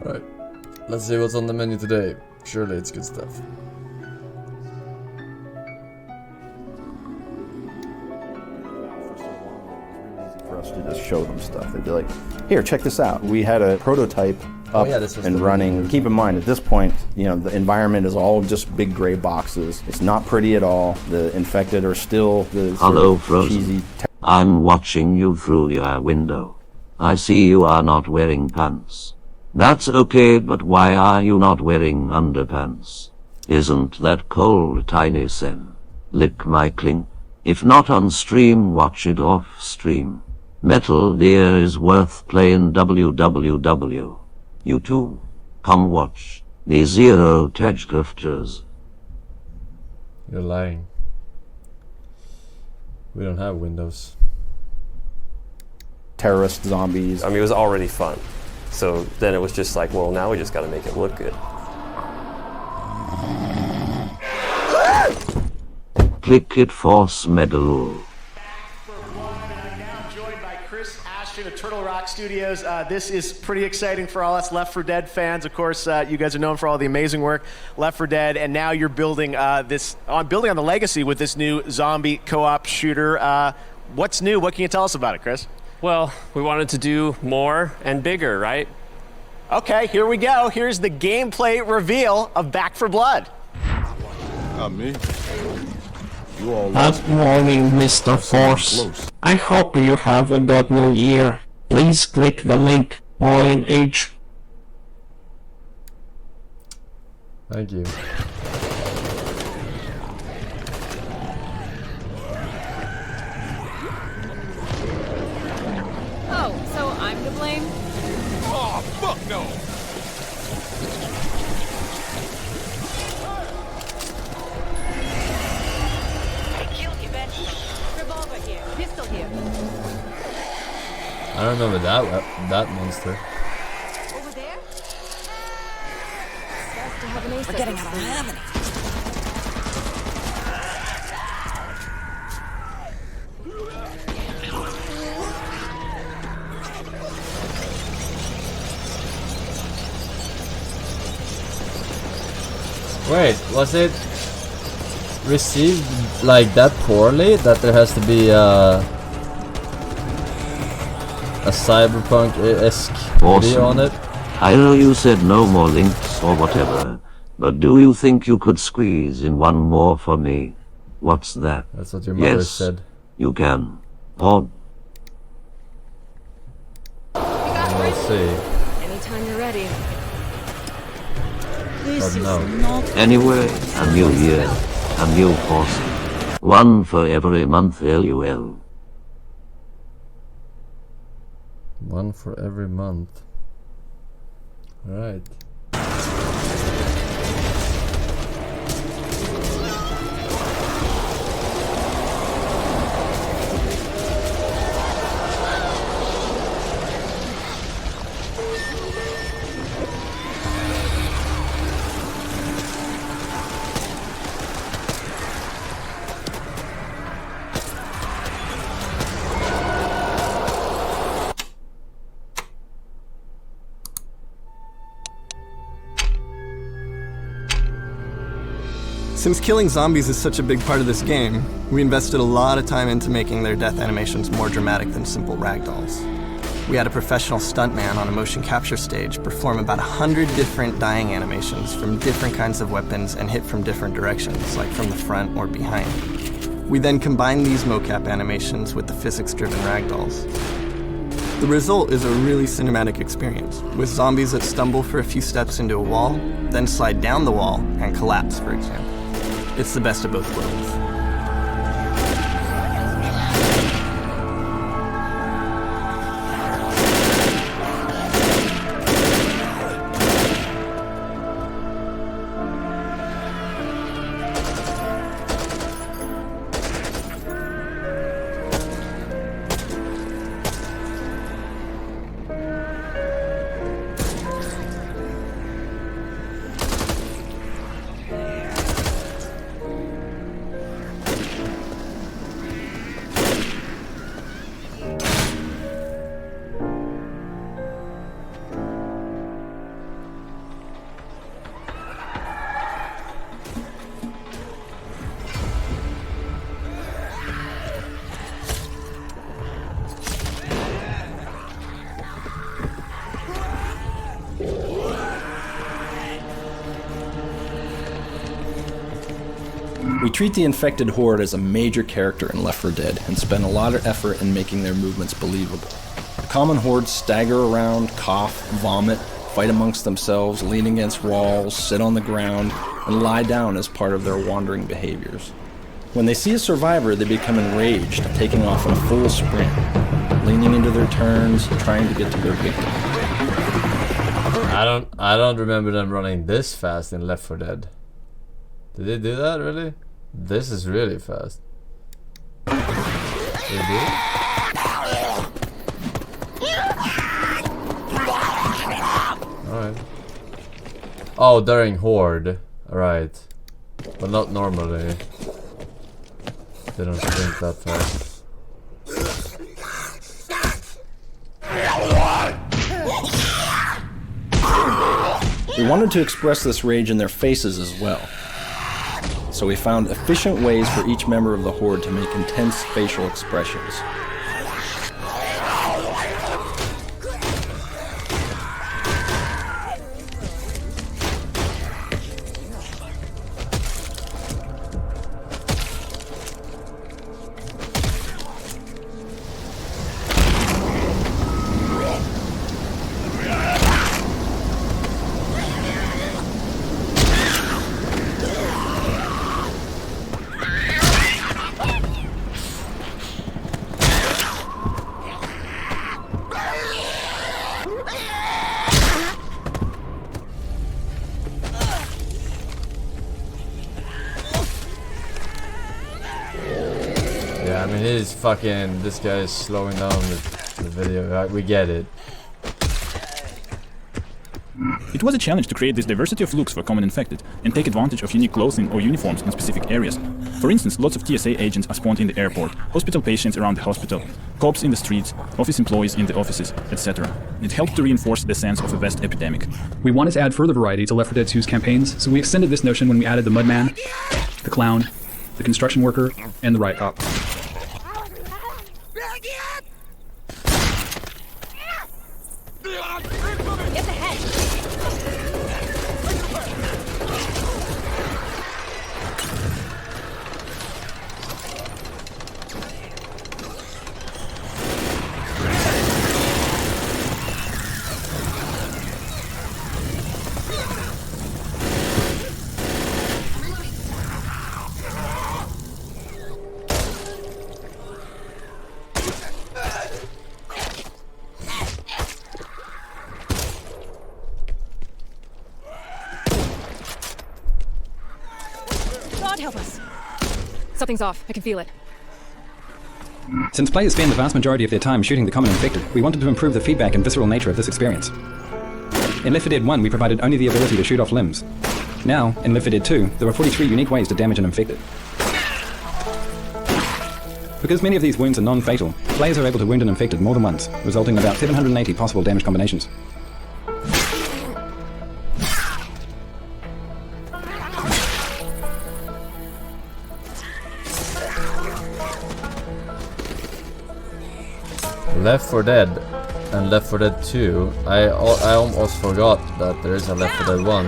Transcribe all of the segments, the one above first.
Alright, let's see what's on the menu today. Surely it's good stuff. For us to just show them stuff. They'd be like, here, check this out. We had a prototype up and running. Keep in mind, at this point, you know, the environment is all just big gray boxes. It's not pretty at all. The infected are still the Hello, Forsen. I'm watching you through your window. I see you are not wearing pants. That's okay, but why are you not wearing underpants? Isn't that cold, Tiny Sen? Lick my clink. If not on stream, watch it off stream. Metal Gear is worth playing www. You too, come watch the Zero Tech Grifters. You're lying. We don't have windows. Terrorist zombies. I mean, it was already fun. So then it was just like, well, now we just got to make it look good. Click it force medal. Joined by Chris Ashton of Turtle Rock Studios. This is pretty exciting for all us Left 4 Dead fans. Of course, you guys are known for all the amazing work Left 4 Dead, and now you're building building on the legacy with this new zombie co-op shooter. What's new? What can you tell us about it, Chris? Well, we wanted to do more and bigger, right? Okay, here we go. Here's the gameplay reveal of Back 4 Blood. Not me. Good morning, Mr. Force. I hope you have a good new year. Please click the link .h. Thank you. Oh, so I'm to blame? Oh, fuck no! Revolver here, pistol here. I don't remember that monster. Over there? Starts to have an ace. We're getting out of hand. Wait, was it received like that poorly that there has to be a cyberpunk-esque video on it? I know you said no more links or whatever, but do you think you could squeeze in one more for me? What's that? That's what your mother Yes, said. you can. Pod. We'll see. Anytime you're ready. Oh no. Anyway, a new year, a new Forsen. One for every month, LUL. One for every month. Alright. Since killing zombies is such a big part of this game, we invested a lot of time into making their death animations more dramatic than simple ragdolls. We had a professional stuntman on a motion capture stage perform about 100 different dying animations from different kinds of weapons and hit from different directions, like from the front or behind. We then combined these mocap animations with the physics-driven ragdolls. The result is a really cinematic experience, with zombies that stumble for a few steps into a wall, then slide down the wall and collapse, for example. It's the best of both worlds. We treat the infected horde as a major character in Left 4 Dead and spend a lot of effort in making their movements believable. The common hordes stagger around, cough, vomit, fight amongst themselves, lean against walls, sit on the ground, and lie down as part of their wandering behaviors. When they see a survivor, they become enraged, taking off in a full sprint, leaning into their turns, trying to get to their victim. I don't remember them running this fast in Left 4 Dead. Did they do that really? This is really fast. They do? Alright. Oh, during Horde. Alright. But not normally. They don't sprint that fast. We wanted to express this rage in their faces as well. So we found efficient ways for each member of the horde to make intense facial expressions. Yeah, I mean, he's fucking... This guy is slowing down the video. Right, we get it. It was a challenge to create this diversity of looks for common infected and take advantage of unique clothing or uniforms in specific areas. For instance, lots of TSA agents are spawned in the airport, hospital patients around the hospital, cops in the streets, office employees in the offices, etc. It helped to reinforce the sense of a vast epidemic. We wanted to add further variety to Left 4 Dead 2's campaigns, so we extended this notion when we added the Mudman, the Clown, the Construction Worker, and the Riot Cop. God help us. Something's off. I can feel it. Since players spend the vast majority of their time shooting the common infected, we wanted to improve the feedback and visceral nature of this experience. In Left 4 Dead 1, we provided only the ability to shoot off limbs. Now, in Left 4 Dead 2, there are 43 unique ways to damage an infected. Because many of these wounds are non-fatal, players are able to wound an infected more than once, resulting in about 780 possible damage combinations. Left 4 Dead and Left 4 Dead 2. I almost forgot that there is a Left 4 Dead 1.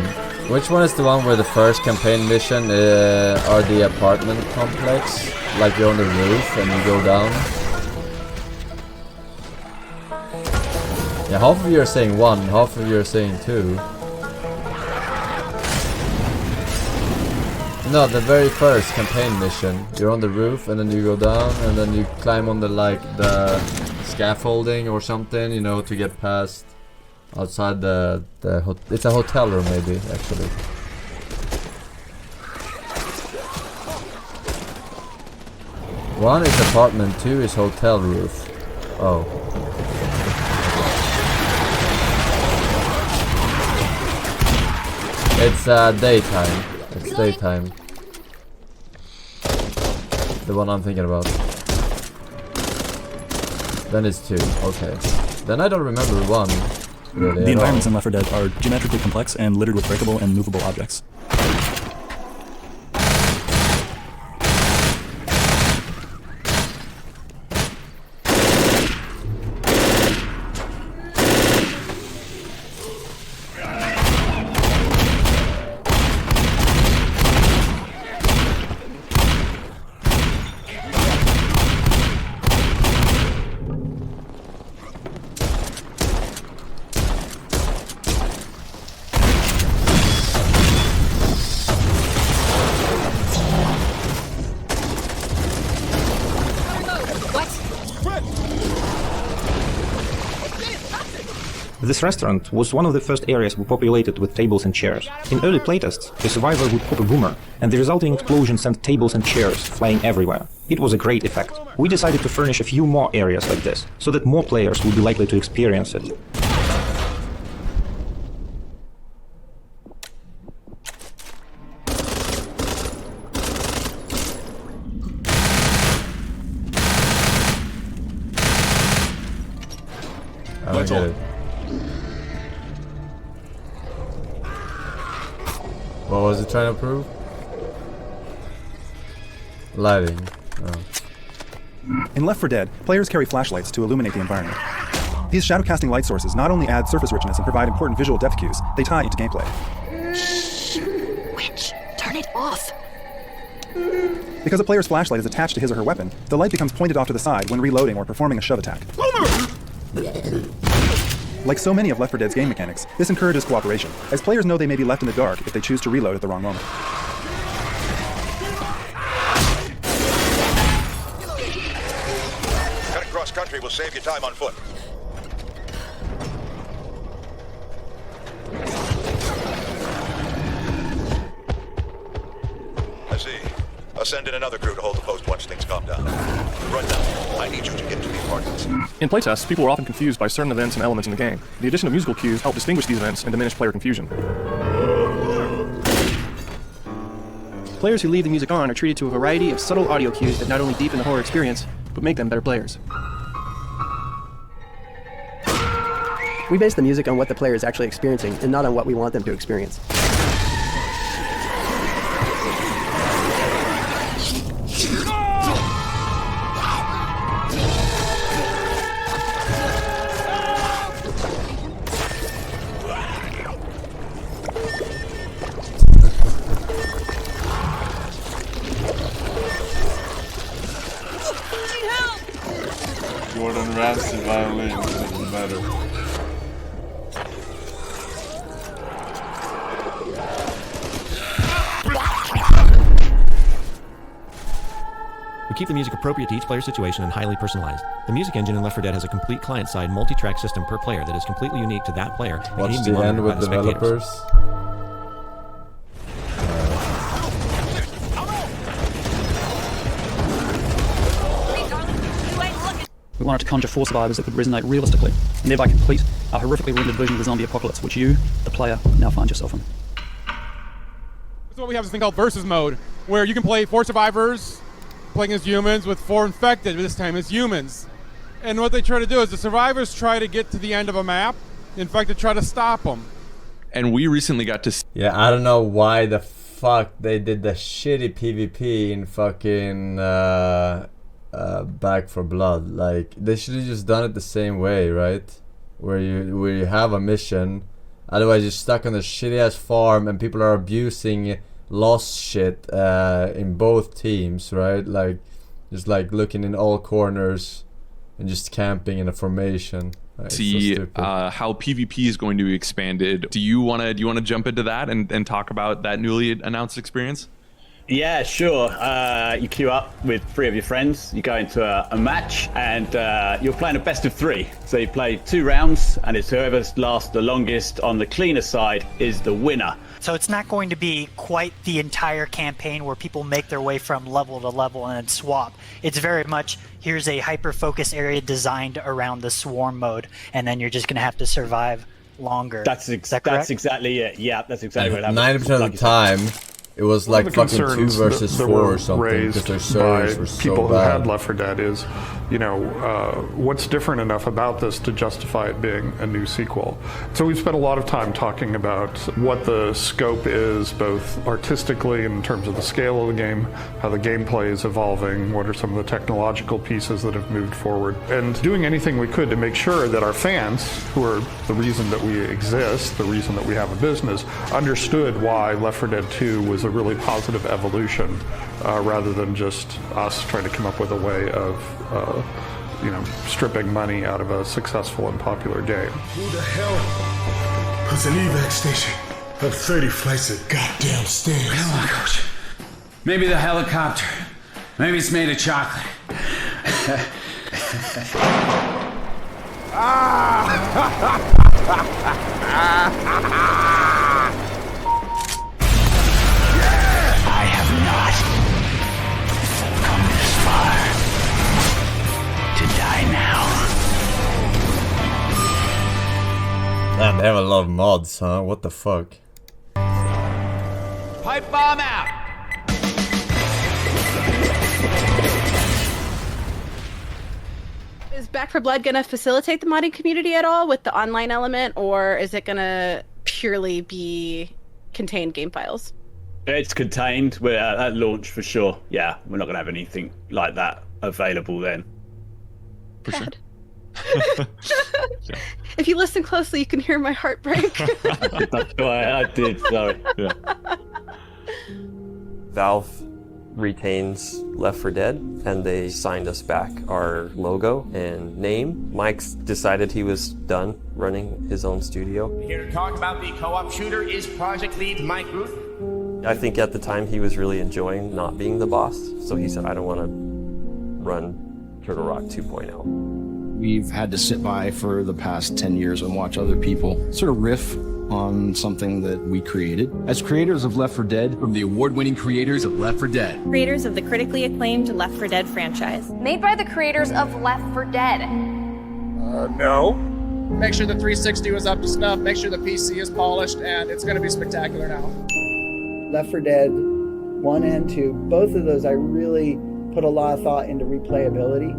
Which one is the one where the first campaign mission are the apartment complex? Like you're on the roof and you go down? Yeah, half of you are saying 1, half of you are saying 2. No, the very first campaign mission. You're on the roof and then you go down and then you climb on the scaffolding or something, you know, to get past outside it's a hotel room maybe, actually. One is apartment, 2 is hotel roof. Oh. It's daytime. It's daytime. The one I'm thinking about. Then it's 2, okay. Then I don't remember 1. Really, the environments in Left 4 Dead are geometrically complex and littered with breakable and movable objects. This restaurant was one of the first areas we populated with tables and chairs. In early playtests, the survivor would pop a boomer, and the resulting explosion sent tables and chairs flying everywhere. It was a great effect. We decided to furnish a few more areas like this, so that more players would be likely to experience it. I don't get it. What was it trying to prove? Lighting. Oh. In Left 4 Dead, players carry flashlights to illuminate the environment. These shadow-casting light sources not only add surface richness and provide important visual depth cues, they tie into gameplay. Shh! Witch, turn it off! Because a player's flashlight is attached to his or her weapon, the light becomes pointed off to the side when reloading or performing a shove attack. Like so many of Left 4 Dead's game mechanics, this encourages cooperation, as players know they may be left in the dark if they choose to reload at the wrong moment. Cutting cross-country will save you time on foot. I see. I'll send in another crew to hold the post once things calm down. Run now. I need you to get to the apartments. In playtests, people were often confused by certain events and elements in the game. The addition of musical cues helped distinguish these events and diminish player confusion. Players who leave the music on are treated to a variety of subtle audio cues that not only deepen the horror experience, but make them better players. We base the music on what the player is actually experiencing and not on what we want them to experience. Gordon Ramsay violin is better. We keep the music appropriate to each player's situation and highly personalized. The music engine in Left 4 Dead has a complete client-side multi-track system per player that is completely unique to that player. What's the end with developers? We wanted to conjure 4 survivors that could resonate realistically, and thereby complete a horrifically rendered version of the zombie apocalypse, which you, the player, now find yourself in. So we have this thing called versus mode, where you can play 4 survivors playing as humans with 4 infected, this time as humans. And what they try to do is the survivors try to get to the end of a map, the infected try to stop them. And we recently got to yeah, I don't know why the fuck they did the shitty PvP in fucking Back 4 Blood. Like, they should have just done it the same way, right? Where you have a mission, otherwise you're stuck on the shitty ass farm and people are abusing lost shit in both teams, right? Like, just like looking in all corners and just camping in a formation. Right? See how PvP is going to be expanded. Do you want to jump into that and talk about that newly announced experience? Yeah, sure. You queue up with 3 of your friends, you go into a match, and you're playing a best of 3. So you play 2 rounds, and it's whoever lasts the longest on the cleaner side is the winner. So it's not going to be quite the entire campaign where people make their way from level to level and then swap. It's very much, here's a hyper-focus area designed around the swarm mode, and then you're just going to have to survive longer. That's exactly it. Yeah, that's exactly what happens. 90% of the time, it was like fucking 2 versus 4 or something, because their servers were so people who bad. had Left 4 Dead is, what's different enough about this to justify it being a new sequel? So we've spent a lot of time talking about what the scope is, both artistically in terms of the scale of the game, how the gameplay is evolving, what are some of the technological pieces that have moved forward, and doing anything we could to make sure that our fans, who are the reason that we exist, the reason that we have a business, understood why Left 4 Dead 2 was a really positive evolution, rather than just us trying to come up with a way of stripping money out of a successful and popular game. Who the hell puts an evac station up 30 flights of goddamn stairs? Come on, Coach. Maybe the helicopter. Maybe it's made of chocolate. Ah! I have not come this far to die now. Damn, they have a lot of mods, huh? What the fuck? Pipe bomb out! Is Back 4 Blood gonna facilitate the modding community at all with the online element, or is it gonna purely be contained game files? It's contained. We're at launch for sure. Yeah, we're not gonna have anything like that available then. For sure. If you listen closely, you can hear my heart break. That's why I did. Sorry. Yeah. Valve retains Left 4 Dead, and they signed us back our logo and name. Mike's decided he was done running his own studio. Here to talk about the co-op shooter is project lead Mike Ruth. I think at the time he was really enjoying not being the boss, so he said, I don't want to run Turtle Rock 2.0. We've had to sit by for the past 10 years and watch other people sort of riff on something that we created. As creators of Left 4 Dead, from the award-winning creators of Left 4 Dead. Creators of the critically acclaimed Left 4 Dead franchise. Made by the creators of Left 4 Dead. No. Make sure the 360 was up to snuff, make sure the PC is polished, and it's going to be spectacular now. Left 4 Dead 1 and 2, both of those I really put a lot of thought into replayability.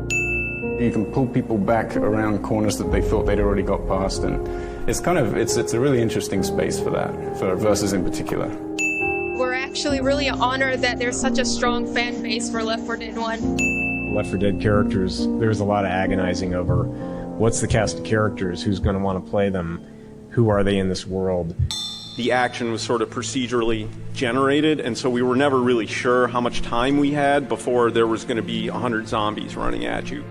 You can pull people back around corners that they thought they'd already got past, and it's a really interesting space for that, for Versus in particular. We're actually really honored that there's such a strong fan base for Left 4 Dead 1. Left 4 Dead characters, there's a lot of agonizing over what's the cast of characters, who's going to want to play them, who are they in this world. The action was sort of procedurally generated, and so we were never really sure how much time we had before there was going to be 100 zombies running at you.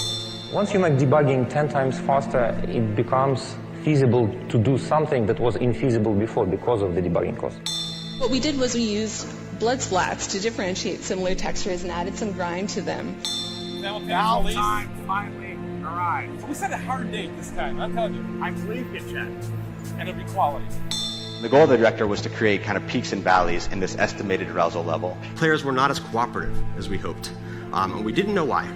Once you make debugging 10 times faster, it becomes feasible to do something that was infeasible before because of the debugging cost. What we did was we used blood splats to differentiate similar textures and added some grind to them. Now time finally arrived. We set a hard date this time, I'm telling you. I'm pleased to check. And it'll be quality. The goal of the director was to create kind of peaks and valleys in this estimated arousal level. Players were not as cooperative as we hoped, and we didn't know why.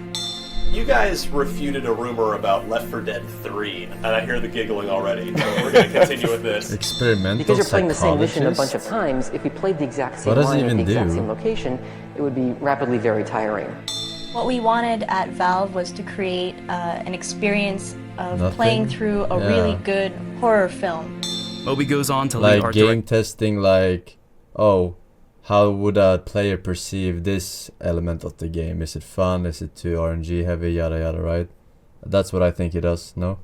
You guys refuted a rumor about Left 4 Dead 3, and I hear the giggling already. So we're going to continue with this. Experimental Because you're playing the same psychologist? mission a bunch of times, if you played the exact same What does it line at even the exact do? same location, it would be rapidly very tiring. What we wanted at Valve was to create an experience of Nothing? playing through a Yeah. really good horror film. Moby goes on to lead Like art game testing, like, oh, how would a player perceive this element of the game? Is it fun? Is it too RNG heavy? Yada yada, right? That's what I think it does, no?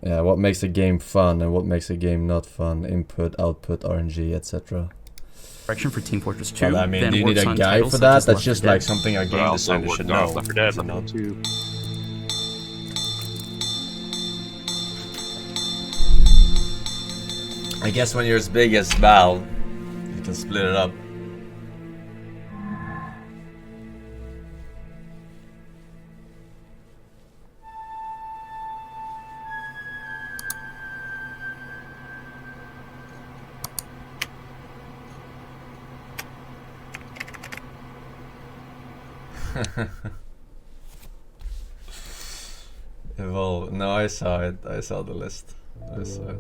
Yeah, what makes a game fun and what makes a game not fun? Input, output, RNG, etc. direction for Team Fortress 2. Well, I mean, then do you need works a on guy titles for such that? as That's Left just 4 Dead. like something a game designer should know. Left 4 Dead, but not 2. I guess when you're as big as Valve, you can split it up. Evolve. No, I saw it. I saw the list. I saw it.